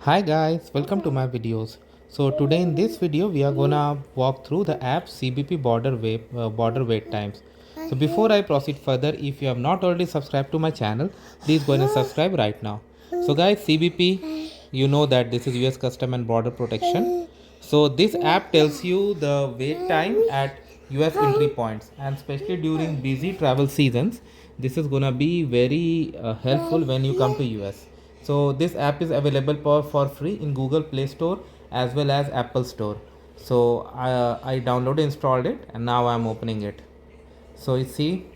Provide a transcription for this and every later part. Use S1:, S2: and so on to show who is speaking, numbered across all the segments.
S1: Hi guys, welcome to my videos. So today in this video we are gonna walk through the app CBP border wait times. So before I proceed further, if you have not already subscribed to my channel, please go and subscribe right now. So guys, CBP, you know that this is US Custom and Border Protection. So this app tells you the wait time at US entry points, and especially during busy travel seasons, this is gonna be very helpful when you come to US. So this app is available for free in Google Play Store as well as Apple Store. So I downloaded, installed it, and now I'm opening it. So you see,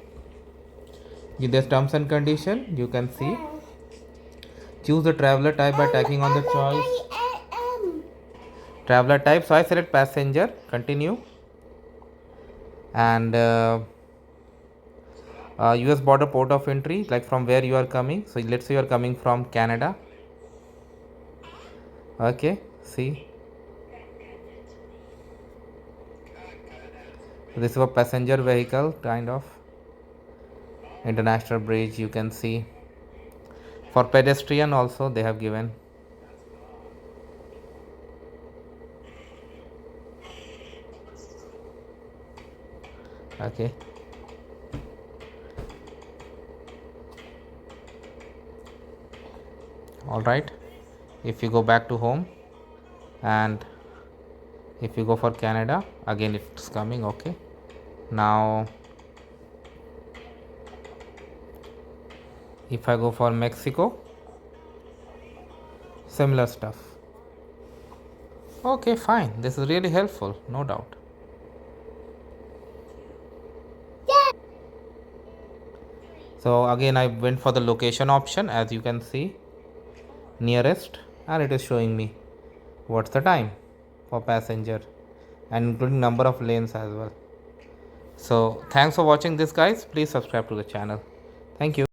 S1: in this terms and condition, you can see, choose the traveler type by tagging on the choice traveler type. So I select passenger, continue, and US border port of entry, like from where you are coming. So let's say you are coming from Canada. Okay, see, this is a passenger vehicle, kind of international bridge. You can see, for pedestrian also they have given. Okay, all right. If you go back to home, and if you go for Canada, again it's coming. Okay, now if I go for Mexico, similar stuff. Okay, fine, this is really helpful, no doubt. So again I went for the location option, as you can see, nearest, and it is showing me what's the time for passenger, and including number of lanes as well. So thanks for watching this guys. Please subscribe to the channel. Thank you.